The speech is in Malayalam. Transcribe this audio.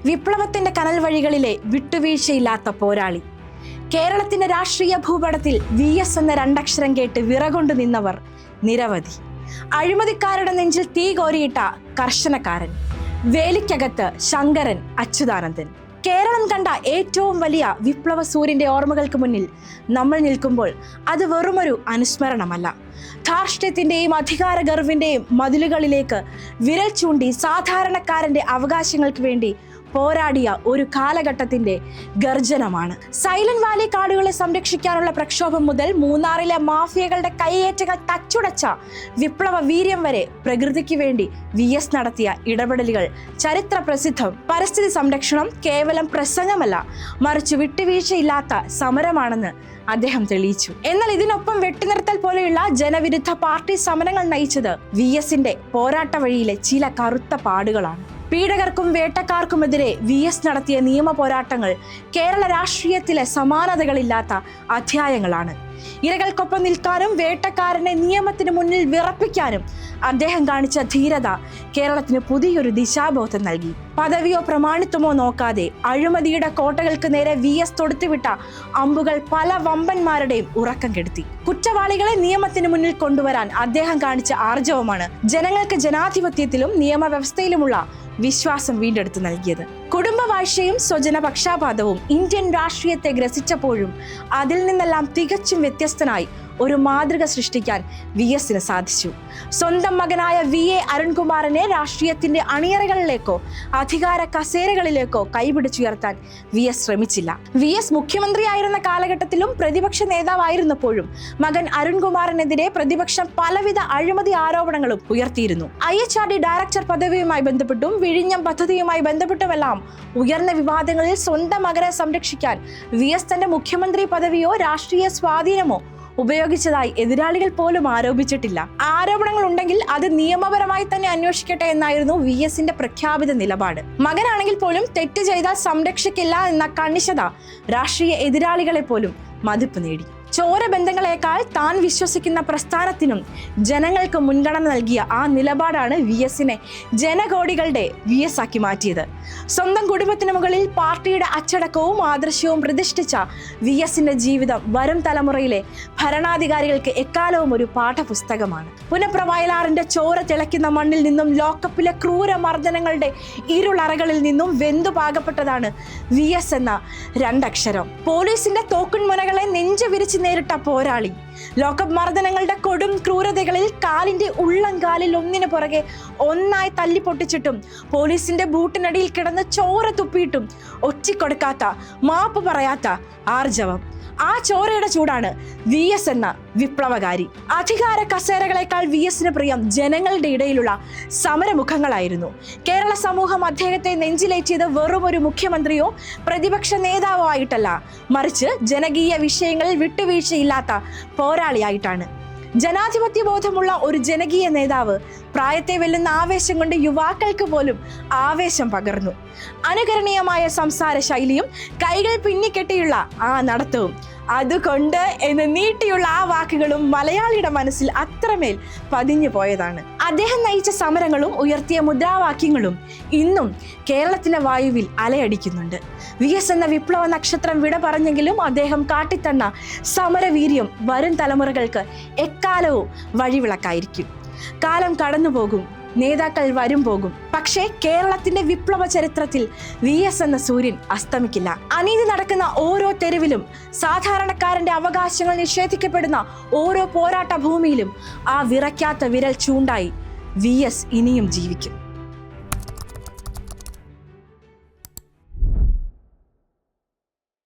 വിപ്ലവത്തിന്റെ കനൽ വഴികളിലെ വിട്ടുവീഴ്ചയില്ലാത്ത പോരാളി. കേരളത്തിന്റെ രാഷ്ട്രീയ ഭൂപടത്തിൽ VS എന്ന രണ്ടക്ഷരം കേട്ട് വിറകൊണ്ടു നിന്നവർ നിരവധി. അഴിമതിക്കാരുടെ നെഞ്ചിൽ തീ കോരിയിട്ട കർശനക്കാരൻ, വേലിക്കകത്ത് ശങ്കരൻ അച്യുതാനന്ദൻ. കേരളം കണ്ട ഏറ്റവും വലിയ വിപ്ലവ സൂര്യന്റെ ഓർമ്മകൾക്ക് മുന്നിൽ നമ്മൾ നിൽക്കുമ്പോൾ അത് വെറുമൊരു അനുസ്മരണമല്ല. ധാർഷ്ട്യത്തിന്റെയും അധികാര ഗർവിന്റെയും മതിലുകളിലേക്ക് വിരൽ ചൂണ്ടി സാധാരണക്കാരന്റെ അവകാശങ്ങൾക്ക് വേണ്ടി പോരാടിയ ഒരു കാലഘട്ടത്തിന്റെ ഗർജനമാണ്. സൈലന്റ് വാലി കാടുകളെ സംരക്ഷിക്കാനുള്ള പ്രക്ഷോഭം മുതൽ മൂന്നാറിലെ മാഫിയകളുടെ കൈയേറ്റങ്ങൾ തച്ചുടച്ച വിപ്ലവ വീര്യം വരെ പ്രകൃതിക്ക് വേണ്ടി VS നടത്തിയ ഇടപെടലുകൾ ചരിത്ര പ്രസിദ്ധം. പരിസ്ഥിതി സംരക്ഷണം കേവലം പ്രസംഗമല്ല, മറിച്ച് വിട്ടുവീഴ്ചയില്ലാത്ത സമരമാണെന്ന് അദ്ദേഹം തെളിയിച്ചു. എന്നാൽ ഇതിനൊപ്പം വെട്ടിനിർത്തൽ പോലെയുള്ള ജനവിരുദ്ധ പാർട്ടി സമരങ്ങൾ നയിച്ചത് VSന്റെ പോരാട്ട വഴിയിലെ ചില കറുത്ത പാടുകളാണ്. പീഡകർക്കും വേട്ടക്കാർക്കുമെതിരെ VS നടത്തിയ നിയമ പോരാട്ടങ്ങൾ കേരള രാഷ്ട്രീയത്തിലെ സമാനതകളില്ലാത്ത അധ്യായങ്ങളാണ്. ഇരകൾക്കൊപ്പം നിൽക്കാനും വേട്ടക്കാരനെ നിയമത്തിന് മുന്നിൽ വിറപ്പിക്കാനും അദ്ദേഹം കാണിച്ച ധീരത കേരളത്തിന് പുതിയൊരു ദിശാബോധം നൽകി. പദവിയോ പ്രമാണിത്വമോ നോക്കാതെ അഴിമതിയുടെ കോട്ടകൾക്ക് നേരെ VS തൊടുത്തുവിട്ട അമ്പുകൾ പല വമ്പന്മാരുടെയും ഉറക്കം കെടുത്തി. കുറ്റവാളികളെ നിയമത്തിന് മുന്നിൽ കൊണ്ടുവരാൻ അദ്ദേഹം കാണിച്ച ആർജവമാണ് ജനങ്ങൾക്ക് ജനാധിപത്യത്തിലും നിയമവ്യവസ്ഥയിലുമുള്ള വിശ്വാസം വീണ്ടെടുത്തു നൽകിയത്. കുടുംബവാഴ്ചയും സ്വജന പക്ഷാപാതവും ഇന്ത്യൻ രാഷ്ട്രീയത്തെ ഗ്രസിച്ചപ്പോഴും അതിൽ നിന്നെല്ലാം തികച്ചും വ്യത്യസ്തനായി ഒരു മാതൃക സൃഷ്ടിക്കാൻ VSന് സാധിച്ചു. സ്വന്തം മകനായ VA അരുൺകുമാറിനെ രാഷ്ട്രീയത്തിന്റെ അണിയറകളിലേക്കോ അധികാര കസേരകളിലേക്കോ കൈപിടിച്ചുയർത്താൻ VS ശ്രമിച്ചില്ല. VS മുഖ്യമന്ത്രിയായിരുന്ന കാലഘട്ടത്തിലും പ്രതിപക്ഷ നേതാവായിരുന്നപ്പോഴും മകൻ അരുൺകുമാറിനെതിരെ പ്രതിപക്ഷം പലവിധ അഴിമതി ആരോപണങ്ങളും ഉയർത്തിയിരുന്നു. IHRD ഡയറക്ടർ പദവിയുമായി ബന്ധപ്പെട്ടും വിഴിഞ്ഞം പദ്ധതിയുമായി ബന്ധപ്പെട്ടുമെല്ലാം ഉയർന്ന വിവാദങ്ങളിൽ സ്വന്തം മകനെ സംരക്ഷിക്കാൻ VS തന്റെ മുഖ്യമന്ത്രി പദവിയോ രാഷ്ട്രീയ സ്വാധീനമോ ഉപയോഗിച്ചതായി എതിരാളികൾ പോലും ആരോപിച്ചിട്ടില്ല. ആരോപണങ്ങൾ ഉണ്ടെങ്കിൽ അത് നിയമപരമായി തന്നെ അന്വേഷിക്കട്ടെ എന്നായിരുന്നു VSന്റെ പ്രഖ്യാപിത നിലപാട്. മകനാണെങ്കിൽ പോലും തെറ്റ് ചെയ്താൽ സംരക്ഷിക്കില്ല എന്ന കണിശത രാഷ്ട്രീയ എതിരാളികളെ പോലും മതിപ്പ് നേടി. ചോര ബന്ധങ്ങളെക്കാൾ താൻ വിശ്വസിക്കുന്ന പ്രസ്ഥാനത്തിനും ജനങ്ങൾക്ക് മുൻഗണന നൽകിയ ആ നിലപാടാണ് VSനെ ജനകോടികളുടെ VS ആക്കി മാറ്റിയത്. സ്വന്തം കുടുംബത്തിന് മുകളിൽ പാർട്ടിയുടെ അച്ചടക്കവും ആദർശവും പ്രതിഷ്ഠിച്ച VSന്റെ ജീവിതം വരും തലമുറയിലെ ഭരണാധികാരികൾക്ക് എക്കാലവും ഒരു പാഠപുസ്തകമാണ്. പുനപ്രവയലാറിന്റെ ചോര തിളയ്ക്കുന്ന മണ്ണിൽ നിന്നും ലോക്കപ്പിലെ ക്രൂര മർദ്ദനങ്ങളുടെ ഇരുളറകളിൽ നിന്നും വെന്തു പാകപ്പെട്ടതാണ് VS എന്ന രണ്ടക്ഷരം. പോലീസിന്റെ തോക്കുൻമുനകളെ നെഞ്ചു വിരിച്ച് നേരിട്ട പോരാളി, ലോക്കപ്പ് മർദ്ദനങ്ങളുടെ കൊടും ക്രൂരതകളിൽ കാലിന്റെ ഉള്ളംകാലിൽ ഒന്നിനു പുറകെ ഒന്നായി തല്ലി പൊട്ടിച്ചിട്ടും പോലീസിന്റെ ബൂട്ടിനടിയിൽ കിടന്ന് ചോര തുപ്പിയിട്ടും ഒറ്റിക്കൊടുക്കാത്ത, മാപ്പ് പറയാത്ത ആർജവം. ആ ചോരയുടെ ചൂടാണ് VS എന്ന വിപ്ലവകാരി. അധികാര കസേരകളെക്കാൾ VSന് പ്രിയം ജനങ്ങളുടെ ഇടയിലുള്ള സമരമുഖങ്ങളായിരുന്നു. കേരള സമൂഹം അദ്ദേഹത്തെ നെഞ്ചിലേറ്റിയത് വെറും ഒരു മുഖ്യമന്ത്രിയോ പ്രതിപക്ഷ നേതാവോ ആയിട്ടല്ല, മറിച്ച് ജനകീയ വിഷയങ്ങളിൽ വിട്ടുവീഴ്ചയില്ലാത്ത പോരാളിയായിട്ടാണ്. ജനാധിപത്യ ബോധമുള്ള ഒരു ജനകീയ നേതാവ് പ്രായത്തെ വെല്ലുന്ന ആവേശം കൊണ്ട് യുവാക്കൾക്ക് പോലും ആവേശം പകർന്നു. അനുകരണീയമായ സംസാര ശൈലിയും കൈകൾ പിന്നിക്കെട്ടിയുള്ള ആ നടത്തവും അതുകൊണ്ട് എന്ന് നീട്ടിയുള്ള ആ വാക്കുകളും മലയാളിയുടെ മനസ്സിൽ അത്രമേൽ പതിഞ്ഞു പോയതാണ്. അദ്ദേഹം നയിച്ച സമരങ്ങളും ഉയർത്തിയ മുദ്രാവാക്യങ്ങളും ഇന്നും കേരളത്തിലെ വായുവിൽ അലയടിക്കുന്നുണ്ട്. VS എന്ന വിപ്ലവ നക്ഷത്രം വിട പറഞ്ഞെങ്കിലും അദ്ദേഹം കാട്ടിത്തന്ന സമരവീര്യം വരും തലമുറകൾക്ക് എക്കാലവും വഴിവിളക്കായിരിക്കും. കാലം കടന്നുപോകും, നേതാക്കൾ വരും പോകും, പക്ഷേ കേരളത്തിന്റെ വിപ്ലവ ചരിത്രത്തിൽ VS എന്ന സൂര്യൻ അസ്തമിക്കില്ല. അനീതി നടക്കുന്ന ഓരോ തെരുവിലും, സാധാരണക്കാരന്റെ അവകാശങ്ങൾ നിഷേധിക്കപ്പെടുന്ന ഓരോ പോരാട്ട ഭൂമിയിലും ആ വിറയ്ക്കാത്ത വിരൽ ചൂണ്ടായി VS ഇനിയും ജീവിക്കും.